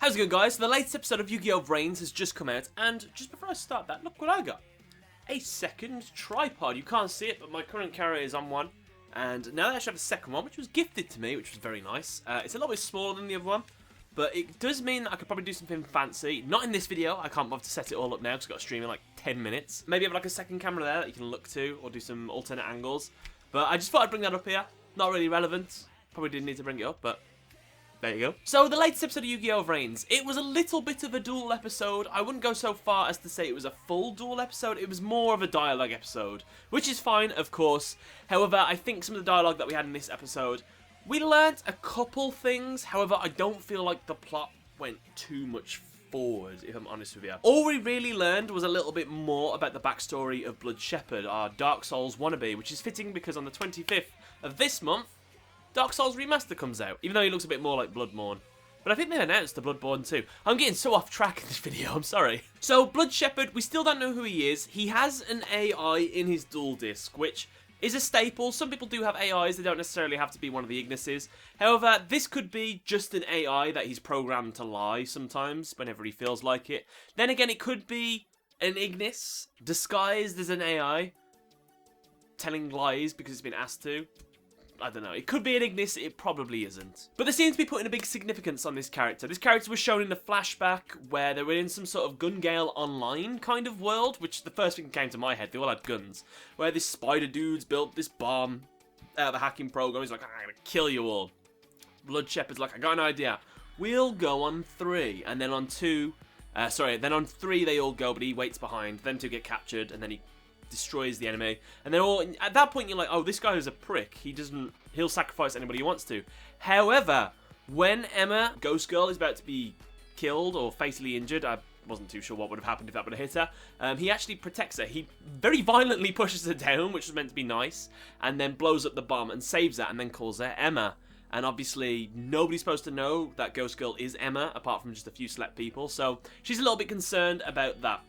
How's it going, guys? So the latest episode of Yu-Gi-Oh! VRAINS has just come out, and just before I start that, look what I got. A second tripod. You can't see it, but my current carrier is on one. And now I actually have a second one, which was gifted to me, which was very nice. It's a little bit smaller than the other one, but it does mean that I could probably do something fancy. Not in this video. I can't bother to set it all up now, because I've got to stream in like 10 minutes. Maybe have like a second camera there that you can look to, or do some alternate angles. But I just thought I'd bring that up here. Not really relevant. Probably didn't need to bring it up, but there you go. So, the latest episode of Yu-Gi-Oh! VRAINS. It was a little bit of a duel episode. I wouldn't go so far as to say it was a full duel episode. It was more of a dialogue episode, which is fine, of course. However, I think some of the dialogue that we had in this episode, we learnt a couple things. However, I don't feel like the plot went too much forward, if I'm honest with you. All we really learned was a little bit more about the backstory of Blood Shepherd, our Dark Souls wannabe, which is fitting because on the 25th of this month, Dark Souls Remaster comes out, even though he looks a bit more like Bloodborne. But I think they announced the Bloodborne too. I'm getting so off track in this video, I'm sorry. So, Blood Shepherd, we still don't know who he is. He has an AI in his dual disc, which is a staple. Some people do have AIs, they don't necessarily have to be one of the Ignises. However, this could be just an AI that he's programmed to lie sometimes, whenever he feels like it. Then again, it could be an Ignis, disguised as an AI, telling lies because it's been asked to. I don't know. It could be an Ignis, it probably isn't. But they seem to be putting a big significance on this character. This character was shown in a flashback where they were in some sort of Gun Gale Online kind of world, which the first thing that came to my head, they all had guns, where this spider dude's built this bomb out of a hacking program. He's like, I'm gonna kill you all. Blood Shepherd's like, I got an idea. We'll go on 3. And then on 2, then on 3 they all go, but he waits behind. Them 2 get captured, and then he destroys the enemy, and they're all, at that point you're like, oh, this guy is a prick, he'll sacrifice anybody he wants to. However, when Emma, Ghost Girl, is about to be killed or fatally injured, I wasn't too sure what would have happened if that would have hit her, he actually protects her. He very violently pushes her down, which was meant to be nice, and then blows up the bomb and saves her, and then calls her Emma. And obviously, nobody's supposed to know that Ghost Girl is Emma, apart from just a few select people, so she's a little bit concerned about that.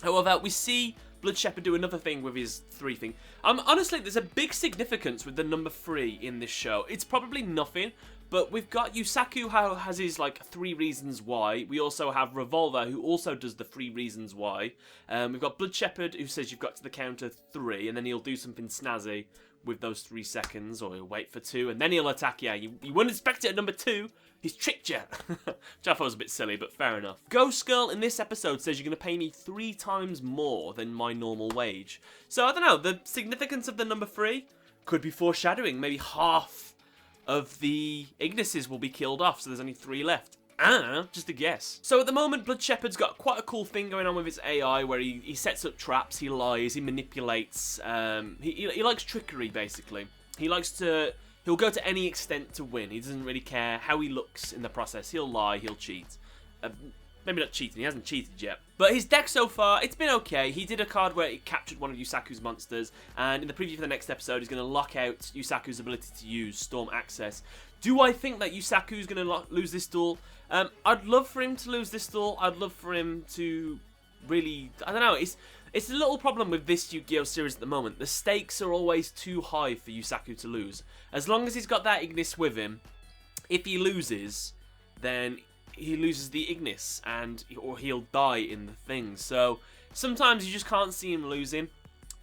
However, we see Blood Shepherd do another thing with his 3 thing. Honestly, there's a big significance with the number 3 in this show. It's probably nothing, but we've got Yusaku who has his, 3 reasons why. We also have Revolver, who also does the 3 reasons why. We've got Blood Shepherd, who says you've got to the count of 3, and then he'll do something snazzy with those 3 seconds, or he'll wait for 2, and then he'll attack you. You wouldn't expect it at number 2. He's tricked you. Which I thought was a bit silly, but fair enough. Ghost Girl in this episode says you're going to pay me 3 times more than my normal wage. So, I don't know, the significance of the number 3 could be foreshadowing. Maybe half of the Ignises will be killed off, so there's only 3 left. I don't know, just a guess. So at the moment, Blood Shepherd's got quite a cool thing going on with his AI, where he sets up traps, he lies, he manipulates, he likes trickery, basically. He'll go to any extent to win. He doesn't really care how he looks in the process. He'll lie, he'll cheat. Maybe not cheating, he hasn't cheated yet. But his deck so far, it's been okay. He did a card where he captured one of Yusaku's monsters, and in the preview for the next episode, he's going to lock out Yusaku's ability to use Storm Access. Do I think that Yusaku's going to lose this duel? I'd love for him to lose this duel. I'd love for him to really, I don't know, it's a little problem with this Yu-Gi-Oh! Series at the moment. The stakes are always too high for Yusaku to lose. As long as he's got that Ignis with him, if he loses, then he loses the Ignis, or he'll die in the thing. So sometimes you just can't see him losing.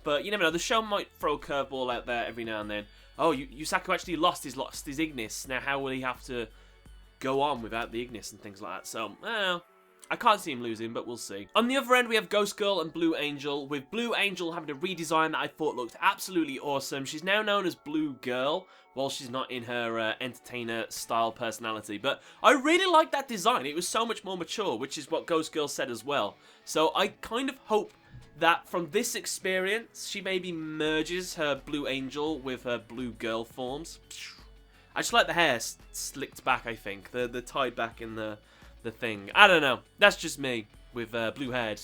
But you never know, the show might throw a curveball out there every now and then. Oh, Yusaku actually lost his Ignis. Now how will he have to go on without the Ignis and things like that? So, I can't see him losing, but we'll see. On the other end, we have Ghost Girl and Blue Angel, with Blue Angel having a redesign that I thought looked absolutely awesome. She's now known as Blue Girl, while she's not in her entertainer-style personality. But I really like that design. It was so much more mature, which is what Ghost Girl said as well. So I kind of hope that from this experience, she maybe merges her Blue Angel with her Blue Girl forms. I just like the hair slicked back, I think. The tied back in the thing. I don't know. That's just me with blue-haired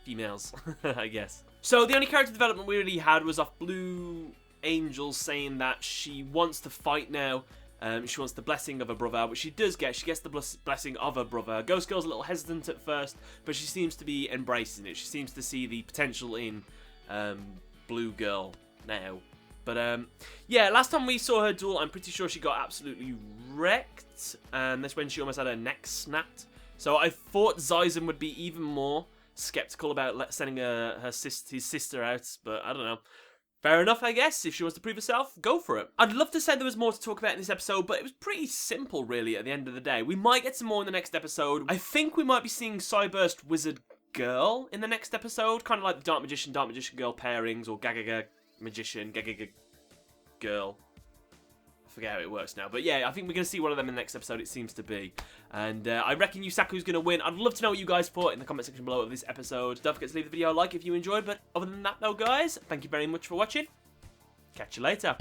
females, I guess. So the only character development we really had was off Blue Angel saying that she wants to fight now. She wants the blessing of her brother, which she does get. She gets the blessing of her brother. Ghost Girl's a little hesitant at first, but she seems to be embracing it. She seems to see the potential in Blue Girl now. But, yeah, last time we saw her duel, I'm pretty sure she got absolutely wrecked. And that's when she almost had her neck snapped. So I thought Zyzen would be even more skeptical about sending his sister out, but I don't know. Fair enough, I guess. If she wants to prove herself, go for it. I'd love to say there was more to talk about in this episode, but it was pretty simple, really, at the end of the day. We might get some more in the next episode. I think we might be seeing Cyburst Wizard Girl in the next episode, kind of like the Dark Magician Girl pairings, or Gagaga Magician, Gagaga Girl. I forget how it works now, but yeah, I think we're going to see one of them in the next episode, it seems to be. And I reckon Yusaku's going to win. I'd love to know what you guys thought in the comment section below of this episode. Don't forget to leave the video a like if you enjoyed, but other than that though, guys, thank you very much for watching. Catch you later.